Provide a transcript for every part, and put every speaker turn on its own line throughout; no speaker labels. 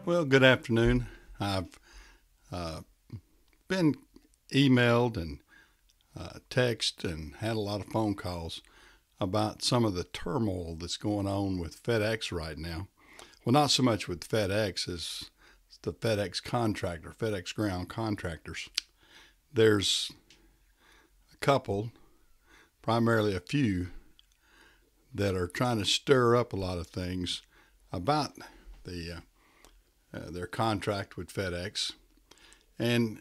Well, good afternoon. I've uh, been emailed and text and had a lot of phone calls about some of the turmoil that's going on with FedEx right now. Well, not so much with FedEx as the FedEx contractor, FedEx Ground contractors. There's a couple, primarily a few, that are trying to stir up a lot of things about their contract with FedEx, and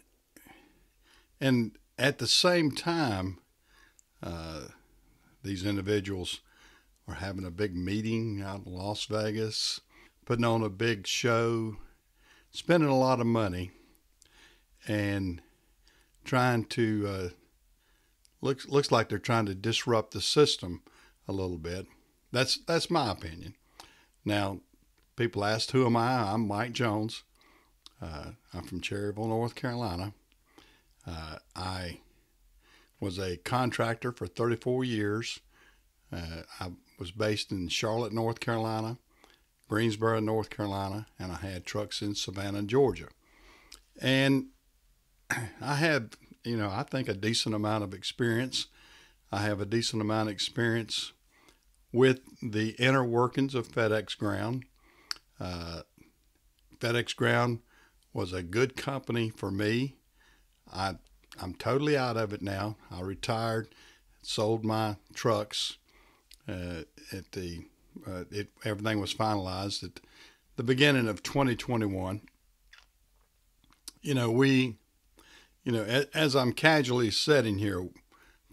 at the same time, uh, these individuals are having a big meeting out in Las Vegas, putting on a big show, spending a lot of money, and trying to looks like they're trying to disrupt the system a little bit. That's my opinion. Now, people asked, who am I? I'm Mike Jones. I'm from Cherryville, North Carolina. I was a contractor for 34 years. I was based in Charlotte, North Carolina, Greensboro, North Carolina, and I had trucks in Savannah, Georgia. And I have, I think a decent amount of experience. I have a decent amount of experience with the inner workings of FedEx Ground. Uh, FedEx Ground was a good company for me. I'm totally out of it now. I retired, sold my trucks at the everything was finalized at the beginning of 2021. As I'm casually sitting here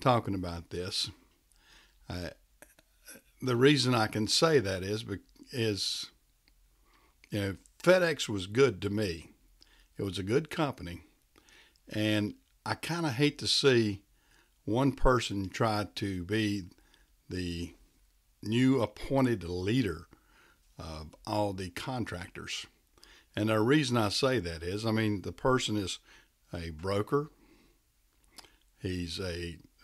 talking about this, the reason I can say that is FedEx was good to me. It was a good company, and I kind of hate to see one person try to be the new appointed leader of all the contractors. And the reason I say that is, the person is a broker. He's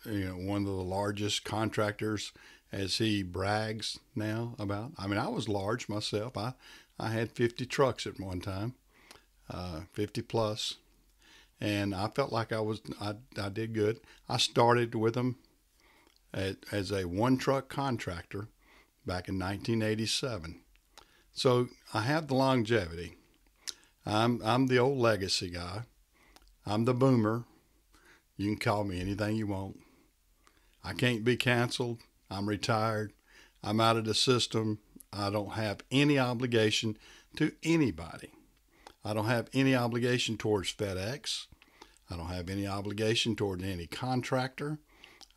one of the largest contractors, as he brags now about. I was large myself. I had 50 trucks at one time, 50 plus, and I felt like I did good. I started with them as a one truck contractor back in 1987, so I have the longevity. I'm the old legacy guy. I'm the boomer. You can call me anything you want. I can't be canceled. I'm retired. I'm out of the system. I don't have any obligation to anybody. I don't have any obligation towards FedEx. I don't have any obligation toward any contractor.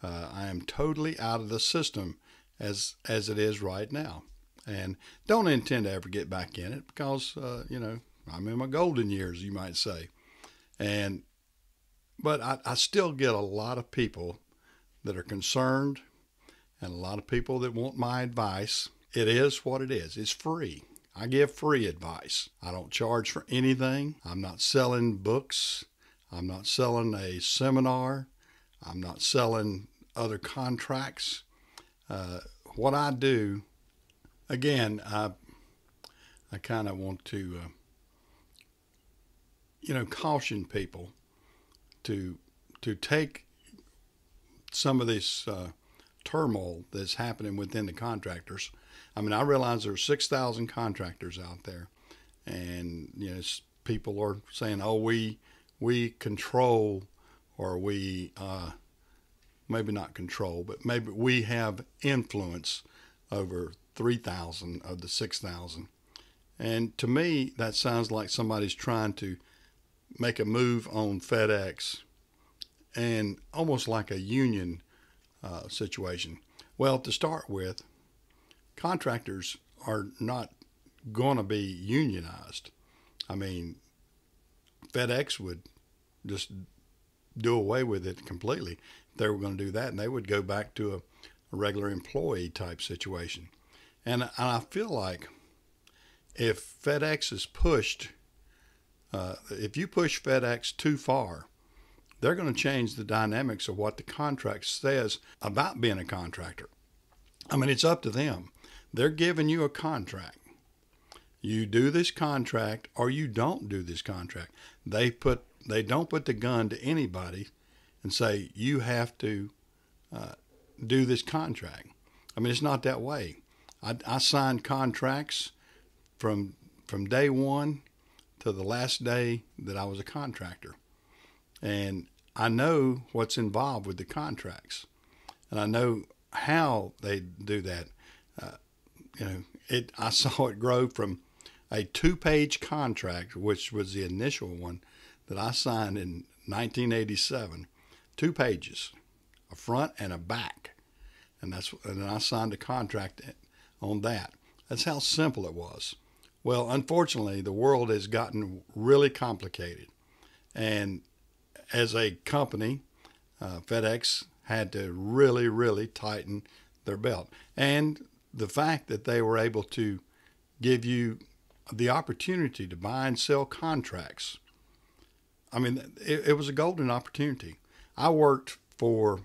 I am totally out of the system as it is right now, and don't intend to ever get back in it because I'm in my golden years, you might say. But I still get a lot of people that are concerned, and a lot of people that want my advice. It is what it is. It's free. I give free advice. I don't charge for anything. I'm not selling books. I'm not selling a seminar. I'm not selling other contracts. What I do, again, I kind of want to, caution people to take some of this turmoil that's happening within the contractors. I realize there's 6,000 contractors out there, and people are saying, "Oh, we control, or we maybe not control, but maybe we have influence over 3,000 of the 6,000." And to me, that sounds like somebody's trying to make a move on FedEx, and almost like a union situation. Well, to start with, contractors are not going to be unionized. FedEx would just do away with it completely if they were going to do that, and they would go back to a regular employee type situation. And I feel like if FedEx is pushed, if you push FedEx too far, they're going to change the dynamics of what the contract says about being a contractor. It's up to them. They're giving you a contract. You do this contract or you don't do this contract. They don't put the gun to anybody and say you have to do this contract. I mean, it's not that way. I signed contracts from day one to the last day that I was a contractor, and I know what's involved with the contracts, and I know how they do that. Uh, I saw it grow from a 2-page contract, which was the initial one that I signed in 1987, 2 pages, a front and a back, and then I signed a contract on that. That's how simple it was. Well, unfortunately, the world has gotten really complicated, and as a company, FedEx had to really, really tighten their belt. And the fact that they were able to give you the opportunity to buy and sell contracts, I mean, it was a golden opportunity. I worked for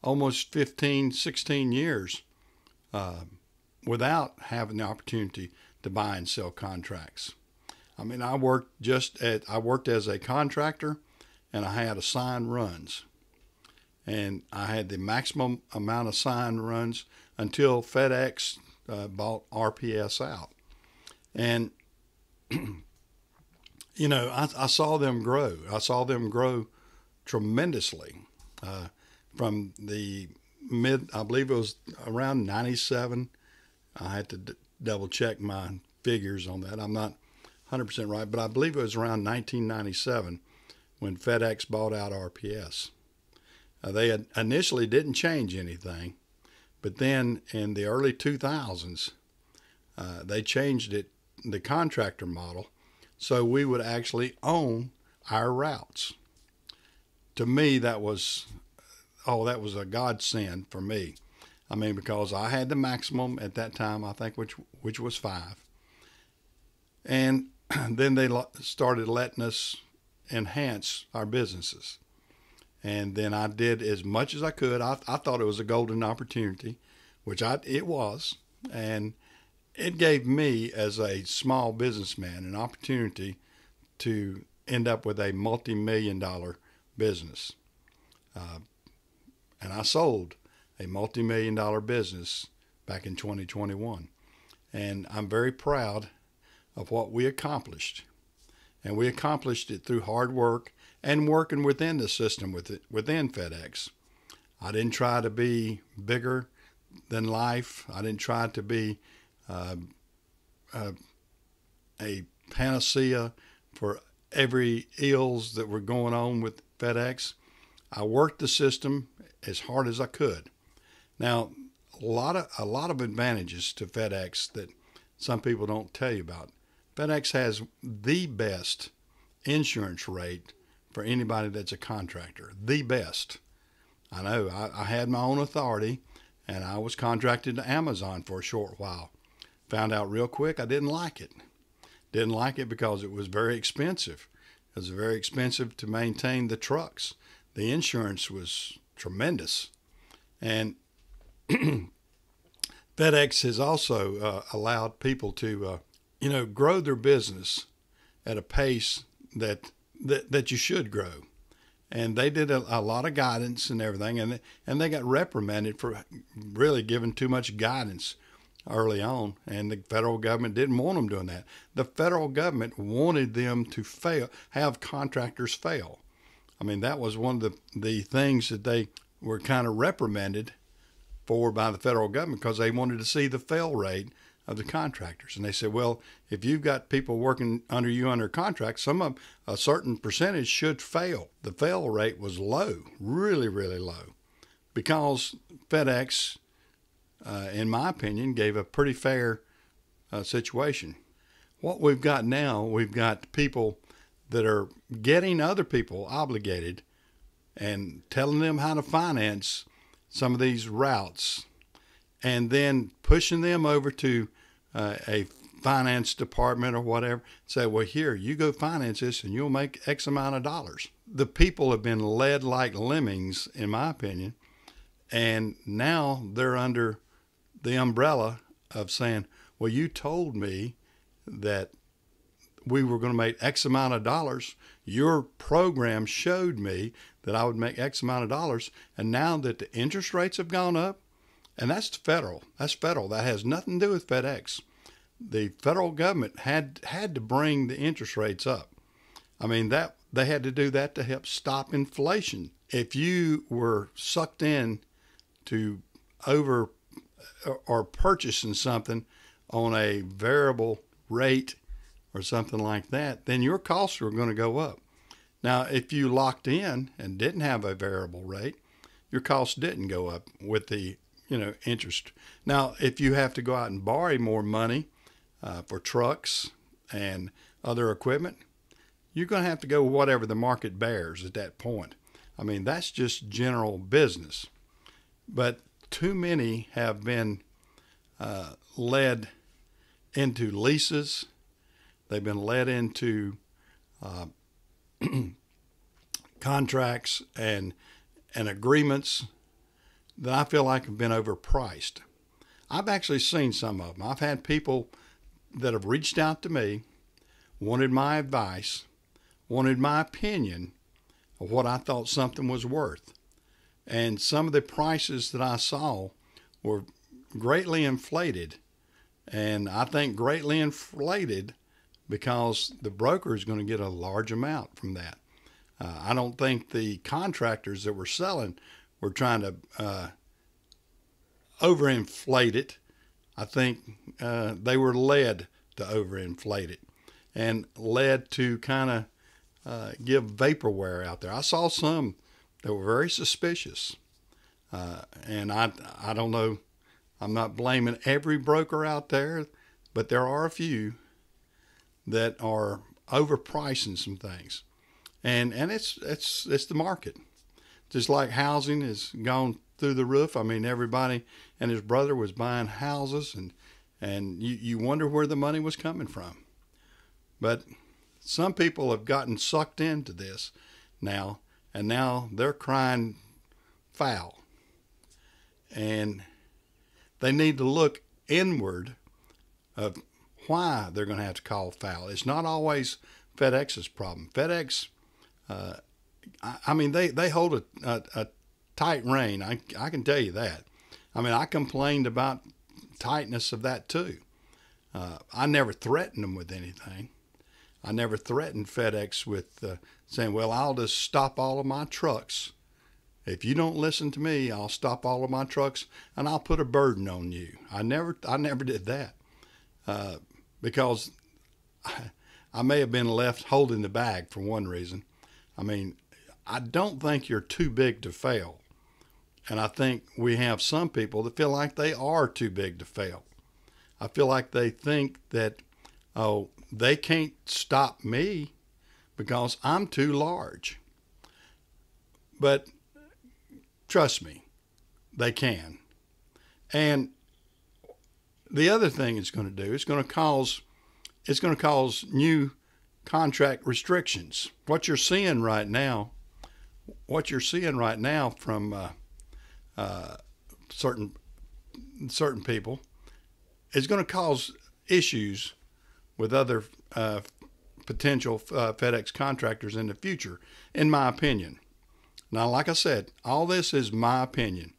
almost 15, 16 years without having the opportunity to buy and sell contracts. I mean, I worked as a contractor, and I had assigned runs. And I had the maximum amount of assigned runs until FedEx bought RPS out. And, I saw them grow. I saw them grow tremendously from the I believe it was around 97. I had to double check my figures on that. I'm not 100% right, but I believe it was around 1997 when FedEx bought out RPS. They initially didn't change anything, but then in the early 2000s, they changed the contractor model, so we would actually own our routes. To me, that was a godsend for me. I mean, because I had the maximum at that time, I think, which was 5. And then they started letting us enhance our businesses. And then I did as much as I could. I thought it was a golden opportunity, which it was. And it gave me, as a small businessman, an opportunity to end up with a multi-million-dollar business. And I sold a multi-million-dollar business back in 2021. And I'm very proud of what we accomplished. And we accomplished it through hard work and working within the system within FedEx. I didn't try to be bigger than life. I didn't try to be a panacea for every ills that were going on with FedEx. I worked the system as hard as I could. Now, a lot of advantages to FedEx that some people don't tell you about. FedEx has the best insurance rate for anybody that's a contractor. The best. I know. I had my own authority, and I was contracted to Amazon for a short while. Found out real quick I didn't like it. Didn't like it because it was very expensive. It was very expensive to maintain the trucks. The insurance was tremendous. And FedEx has also allowed people to, grow their business at a pace that you should grow. And they did a lot of guidance and everything, and they got reprimanded for really giving too much guidance early on, and the federal government didn't want them doing that. The federal government wanted them to have contractors fail. I mean, that was one of the things that they were kind of reprimanded for by the federal government, because they wanted to see the fail rate of the contractors. And they said, well, if you've got people working under you under contract, a certain percentage should fail. The fail rate was low, really, really low, because FedEx, in my opinion, gave a pretty fair situation. What we've got now, we've got people that are getting other people obligated and telling them how to finance some of these routes, and then pushing them over to a finance department or whatever, say, well, here, you go finance this and you'll make X amount of dollars. The people have been led like lemmings, in my opinion, and now they're under the umbrella of saying, well, you told me that we were going to make X amount of dollars. Your program showed me that I would make X amount of dollars. And now that the interest rates have gone up, and that's federal. That's federal. That has nothing to do with FedEx. The federal government had to bring the interest rates up. I mean, that they had to do that to help stop inflation. If you were sucked in to over or purchasing something on a variable rate or something like that, then your costs are going to go up. Now, if you locked in and didn't have a variable rate, your costs didn't go up with the interest. Now, if you have to go out and borrow more money for trucks and other equipment, you're going to have to go whatever the market bears at that point. I mean, that's just general business. But too many have been led into leases. They've been led into contracts and agreements that I feel like have been overpriced. I've actually seen some of them. I've had people that have reached out to me, wanted my advice, wanted my opinion of what I thought something was worth. And some of the prices that I saw were greatly inflated. And I think greatly inflated because the broker is going to get a large amount from that. I don't think the contractors that were selling were trying to overinflate it. I think they were led to overinflate it and led to kind of give vaporware out there. I saw some that were very suspicious. And I don't know, I'm not blaming every broker out there, but there are a few that are overpricing some things. And it's the market. Just like housing has gone through the roof. I mean, everybody and his brother was buying houses, and you wonder where the money was coming from. But some people have gotten sucked into this now, and now they're crying foul. And they need to look inward of why they're going to have to call foul. It's not always FedEx's problem. FedEx, I mean, they hold a tight rein. I can tell you that. I mean, I complained about tightness of that too. I never threatened them with anything. I never threatened FedEx with saying, well, I'll just stop all of my trucks. If you don't listen to me, I'll stop all of my trucks and I'll put a burden on you. I never did that because I may have been left holding the bag for one reason. I mean, I don't think you're too big to fail. And I think we have some people that feel like they are too big to fail. I feel like they think that, oh, they can't stop me because I'm too large. But trust me, they can. And the other thing it's going to do, it's going to cause new contract restrictions. What you're seeing right now from certain people is going to cause issues with other potential FedEx contractors in the future, in my opinion. Now, like I said, all this is my opinion.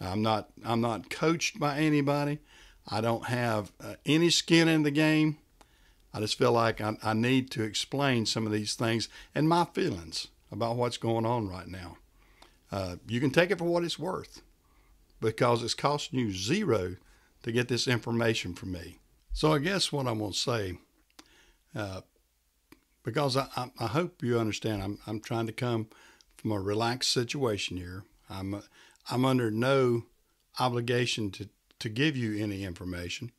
I'm not coached by anybody. I don't have any skin in the game. I just feel like I need to explain some of these things and my feelings about what's going on right now. You can take it for what it's worth because it's costing you zero to get this information from me. So I guess what I'm going to say, because I hope you understand, I'm trying to come from a relaxed situation here. I'm under no obligation to give you any information.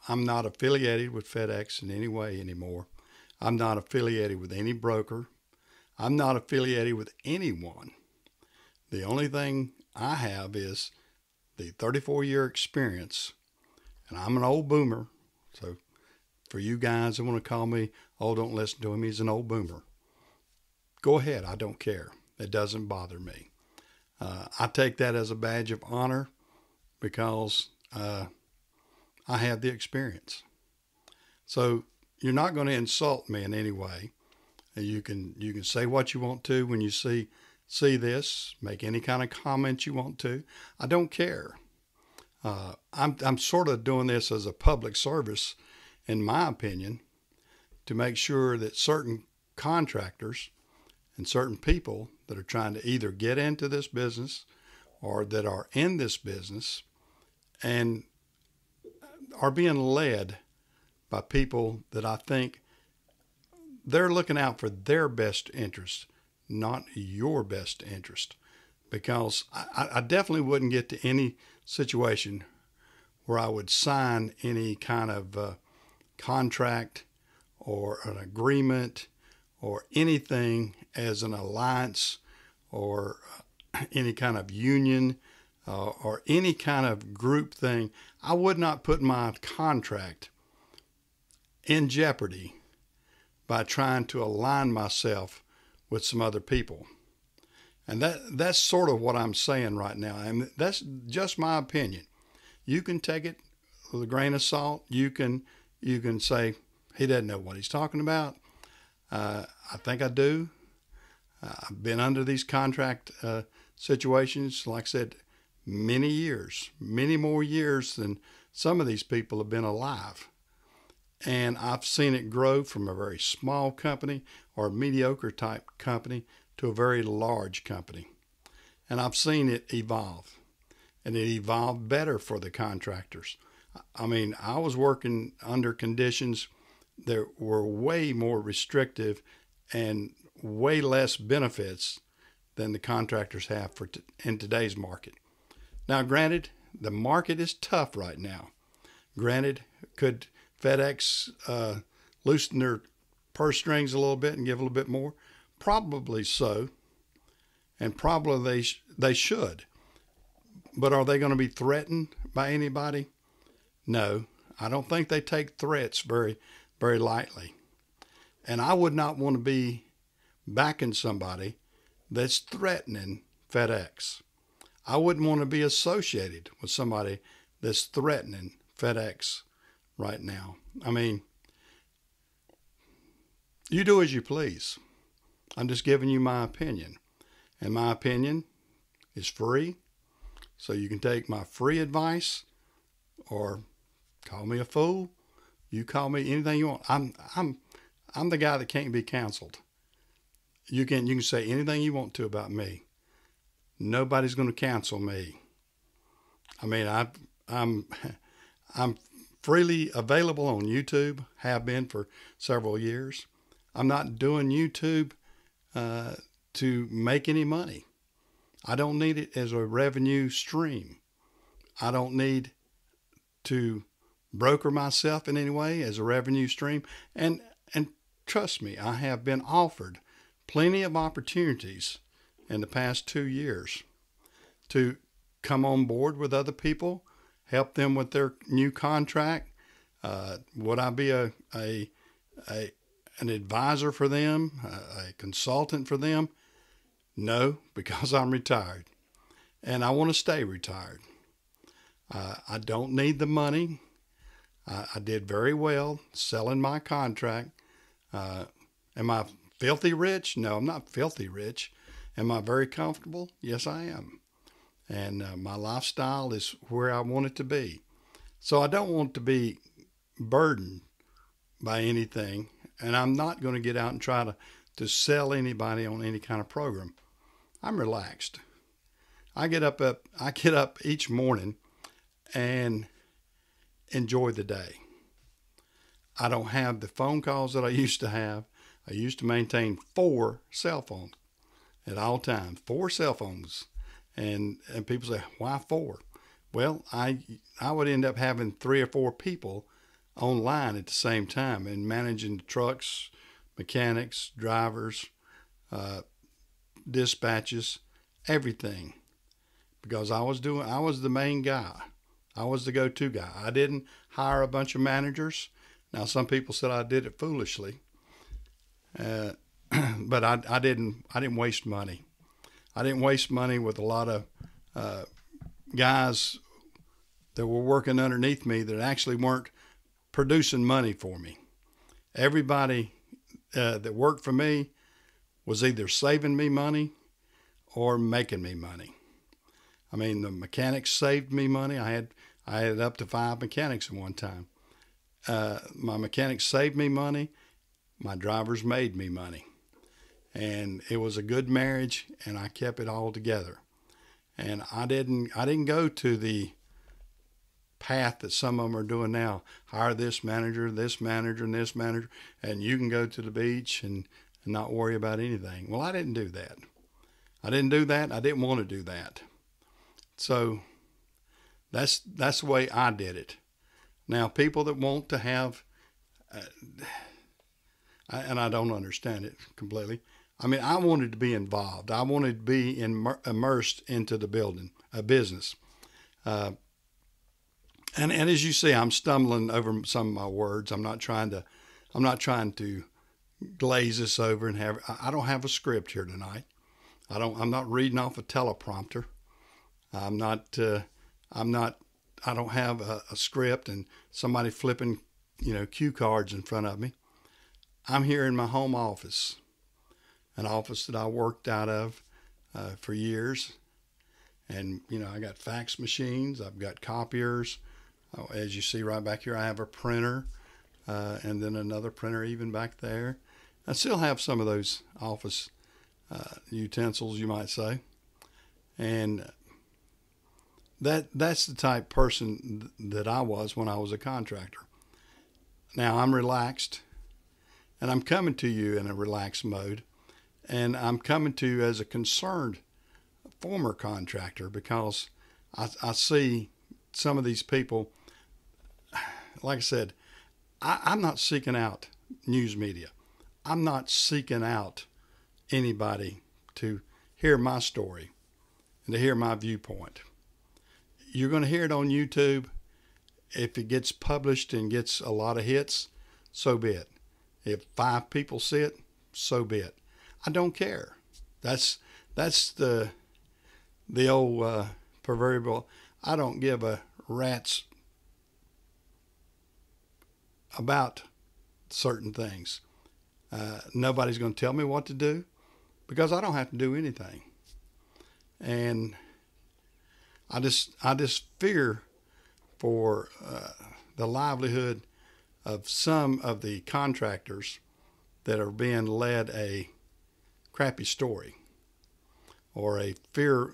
I'm not affiliated with FedEx in any way anymore. I'm not affiliated with any broker. I'm not affiliated with anyone. The only thing I have is the 34-year experience, and I'm an old boomer. So for you guys that want to call me, oh, don't listen to him, he's an old boomer. Go ahead, I don't care. It doesn't bother me. I take that as a badge of honor because I have the experience. So you're not going to insult me in any way. And you can say what you want to when you see this. Make any kind of comment you want to. I don't care. I'm sort of doing this as a public service, in my opinion, to make sure that certain contractors and certain people that are trying to either get into this business or that are in this business and are being led by people that I think they're looking out for their best interest, not your best interest. Because I definitely wouldn't get to any situation where I would sign any kind of contract or an agreement or anything as an alliance or any kind of union or any kind of group thing. I would not put my contract in jeopardy by trying to align myself with some other people. And that's sort of what I'm saying right now. And that's just my opinion. You can take it with a grain of salt. You can say, he doesn't know what he's talking about. I think I do. I've been under these contract situations, like I said, many years, many more years than some of these people have been alive. And I've seen it grow from a very small company or a mediocre type company to a very large company. And I've seen it evolve. And it evolved better for the contractors. I mean, I was working under conditions that were way more restrictive and way less benefits than the contractors have in today's market. Now, granted, the market is tough right now. Granted, could FedEx loosen their purse strings a little bit and give a little bit more? Probably so, and probably they should. But are they going to be threatened by anybody? No, I don't think they take threats very, very lightly. And I would not want to be backing somebody that's threatening FedEx. I wouldn't want to be associated with somebody that's threatening FedEx right now. I mean, you do as you please. I'm just giving you my opinion. And my opinion is free. So you can take my free advice or call me a fool. You call me anything you want. I'm the guy that can't be canceled. You can say anything you want to about me. Nobody's going to cancel me. I mean, I'm freely available on YouTube, have been for several years. I'm not doing YouTube to make any money. I don't need it as a revenue stream. I don't need to broker myself in any way as a revenue stream. And trust me, I have been offered plenty of opportunities in the past 2 years to come on board with other people, help them with their new contract. Would I be an advisor for them, a consultant for them? No, because I'm retired, and I want to stay retired. I don't need the money. I did very well selling my contract. Am I filthy rich? No, I'm not filthy rich. Am I very comfortable? Yes, I am. And my lifestyle is where I want it to be. So I don't want to be burdened by anything, and I'm not going to get out and try to sell anybody on any kind of program. I'm relaxed. I get up each morning and enjoy the day. I don't have the phone calls that I used to have. I used to maintain 4 cell phones at all times, 4 cell phones. And people say, why 4? Well, I would end up having 3 or 4 people online at the same time and managing the trucks, mechanics, drivers, dispatches, everything. Because I was the main guy. I was the go-to guy. I didn't hire a bunch of managers. Now, some people said I did it foolishly. But I didn't waste money. I didn't waste money with a lot of guys that were working underneath me that actually weren't producing money for me. Everybody that worked for me was either saving me money or making me money. I mean, the mechanics saved me money. I had up to 5 mechanics at one time. My mechanics saved me money. My drivers made me money. And it was a good marriage, and I kept it all together. And I didn't go to the path that some of them are doing now. Hire this manager, and this manager, and you can go to the beach and not worry about anything. Well, I didn't do that. I didn't want to do that. So that's the way I did it. Now, people that want to have, and I don't understand it completely. I mean, I wanted to be involved. I wanted to be immersed into the business. And as you see, I'm stumbling over some of my words. I'm not trying to glaze this over and I don't have a script here tonight. I'm not reading off a teleprompter. I don't have a script and somebody flipping, cue cards in front of me. I'm here in my home office, an office that I worked out of for years. And, I got fax machines. I've got copiers. As you see right back here, I have a printer and then another printer even back there. I still have some of those office utensils, you might say. And that's the type person that I was when I was a contractor. Now I'm relaxed, and I'm coming to you in a relaxed mode, and I'm coming to you as a concerned former contractor because I see some of these people. Like I said, I'm not seeking out news media. I'm not seeking out anybody to hear my story and to hear my viewpoint. You're going to hear it on YouTube. If it gets published and gets a lot of hits, so be it. If 5 people see it, so be it. I don't care. That's the old proverbial, I don't give a rat's about certain things. Nobody's going to tell me what to do because I don't have to do anything. And I just fear for the livelihood of some of the contractors that are being led a crappy story or a fear,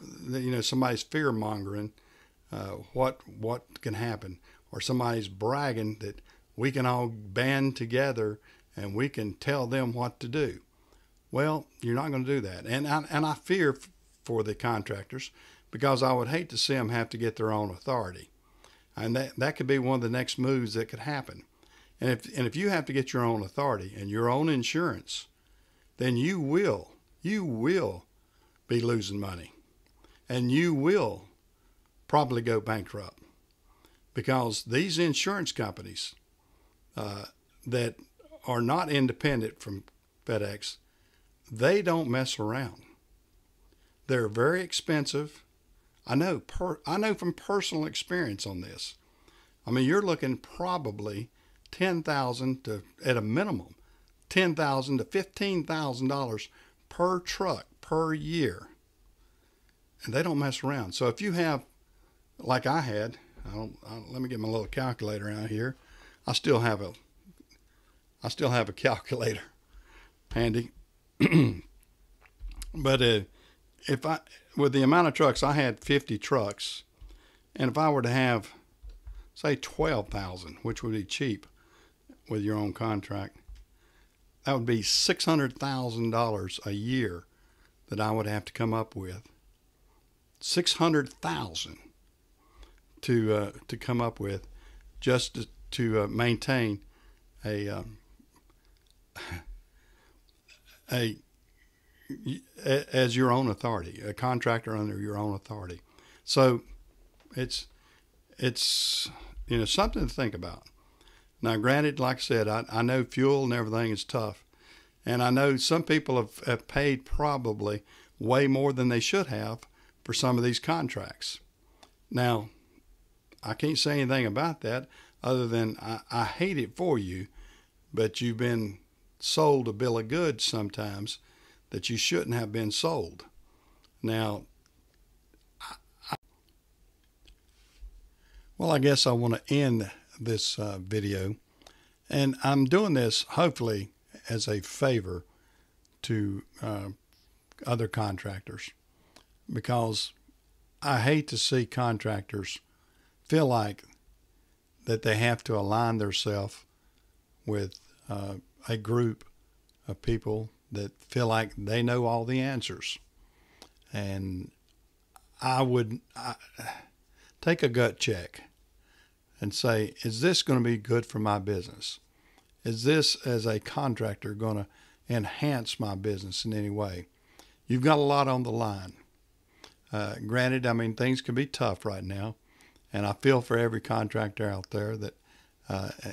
somebody's fear mongering what can happen, or somebody's bragging that we can all band together and we can tell them what to do. Well, you're not going to do that. And I fear for the contractors because I would hate to see them have to get their own authority. And that could be one of the next moves that could happen. And if you have to get your own authority and your own insurance, then you will be losing money. And you will probably go bankrupt because these insurance companies that are not independent from FedEx, they don't mess around. They're very expensive. I know from personal experience on this. I mean, you're looking probably $10,000 to, at a minimum, $10,000 to $15,000 per truck per year, and they don't mess around. So if you have, like I had, let me get my little calculator out here. I still have a calculator handy. But with the amount of trucks, I had 50 trucks, and if I were to have, say, 12,000, which would be cheap with your own contract, that would be $600,000 a year that I would have to come up with. $600,000 to come up with just to maintain as your own authority, a contractor under your own authority. So it's something to think about. Now, granted, like I said, I know fuel and everything is tough, and I know some people have paid probably way more than they should have for some of these contracts. Now, I can't say anything about that other than I hate it for you, but you've been sold a bill of goods sometimes that you shouldn't have been sold. Now, well, I guess I want to end this video, and I'm doing this hopefully as a favor to other contractors, because I hate to see contractors feel like that they have to align themselves with a group of people that feel like they know all the answers. And I would take a gut check and say, is this going to be good for my business? Is this, as a contractor, going to enhance my business in any way? You've got a lot on the line. Granted, I mean, things can be tough right now, and I feel for every contractor out there that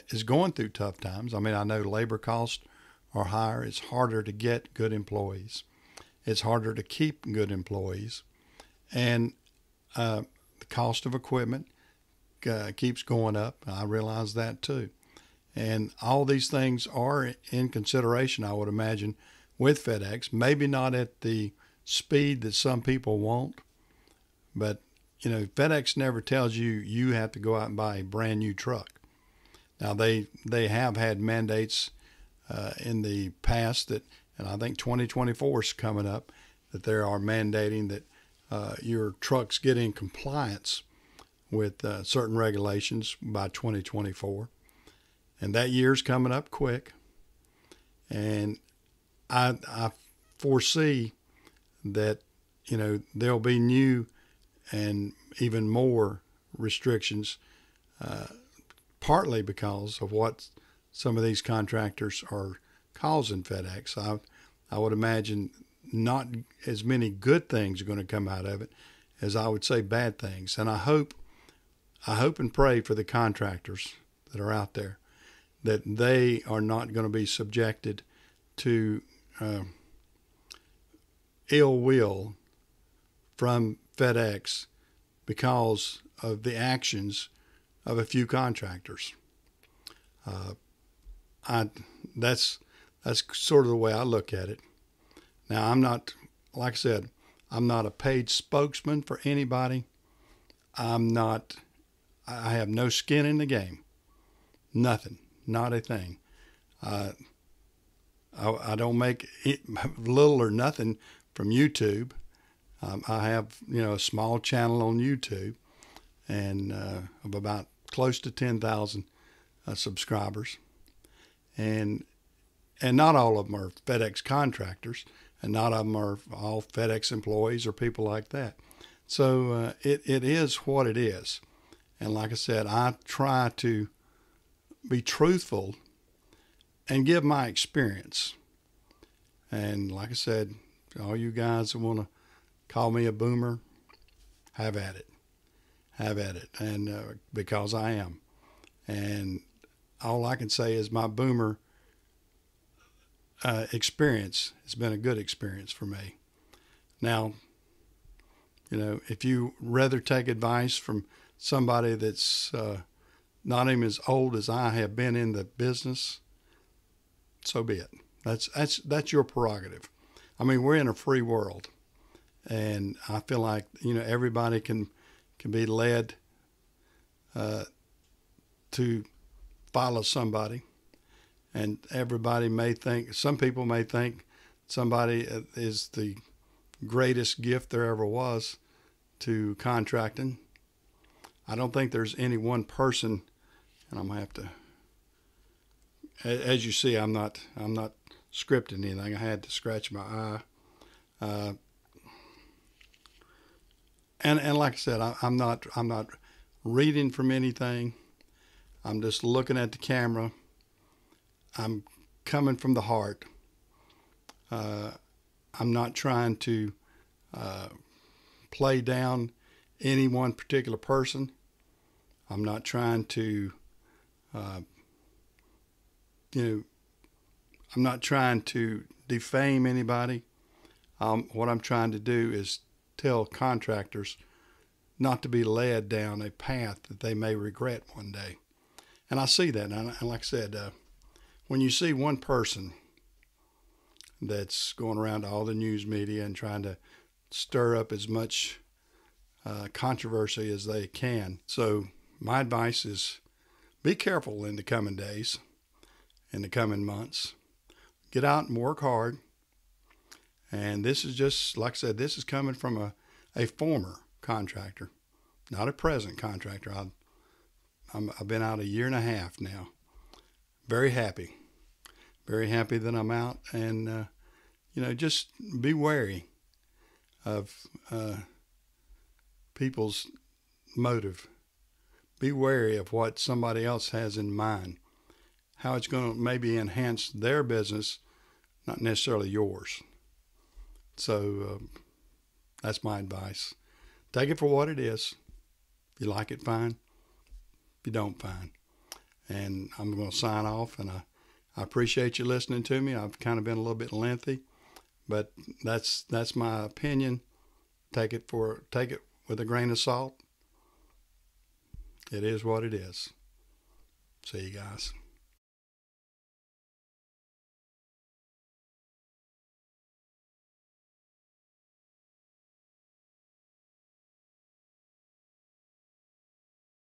is going through tough times. I mean, I know labor costs are higher. It's harder to get good employees. It's harder to keep good employees. And the cost of equipment keeps going up. I realize that too. And all these things are in consideration, I would imagine, with FedEx. Maybe not at the speed that some people want, but FedEx never tells you you have to go out and buy a brand new truck. Now, they have had mandates in the past that, and I think 2024 is coming up, that they are mandating that your trucks get in compliance with certain regulations by 2024. And that year's coming up quick. And I foresee that, there'll be new and even more restrictions, partly because of what some of these contractors are causing FedEx. I would imagine not as many good things are going to come out of it as I would say bad things. And I hope and pray for the contractors that are out there that they are not going to be subjected to ill will from FedEx because of the actions of a few contractors. That's sort of the way I look at it. Now, I'm not, like I said, I'm not a paid spokesman for anybody. I have no skin in the game. Nothing, not a thing. I don't make little or nothing from YouTube. I have, a small channel on YouTube, and of about close to 10,000 subscribers, and not all of them are FedEx contractors, and not all of them are all FedEx employees or people like that. So it is what it is, and like I said, I try to be truthful and give my experience. And like I said, all you guys that want to call me a boomer, have at it. Have at it. And because I am. And all I can say is my boomer experience has been a good experience for me. Now, if you rather take advice from somebody that's not even as old as I have been in the business, so be it. That's your prerogative. I mean, we're in a free world, and I feel like everybody can be led to follow somebody, and everybody may think, some people may think somebody is the greatest gift there ever was to contracting. I don't think there's any one person, and I'm gonna have to, as you see, I'm not scripting anything. I had to scratch my eye, and like I said, I'm not reading from anything. I'm just looking at the camera. I'm coming from the heart. I'm not trying to play down any one particular person. I'm not trying to, I'm not trying to defame anybody. What I'm trying to do is tell contractors not to be led down a path that they may regret one day. And I see that. And like I said, when you see one person that's going around to all the news media and trying to stir up as much controversy as they can. So my advice is be careful in the coming days, in the coming months. Get out and work hard. And this is just, like I said, this is coming from a former contractor, not a present contractor. I've been out a year and a half now. Very happy that I'm out. And, just be wary of people's motive. Be wary of what somebody else has in mind, how it's going to maybe enhance their business, not necessarily yours. So that's my advice. Take it for what it is. If you like it, fine. If you don't, fine. And I'm going to sign off, and I appreciate you listening to me. I've kind of been a little bit lengthy, but that's my opinion. Take it with a grain of salt. It is what it is. See you guys.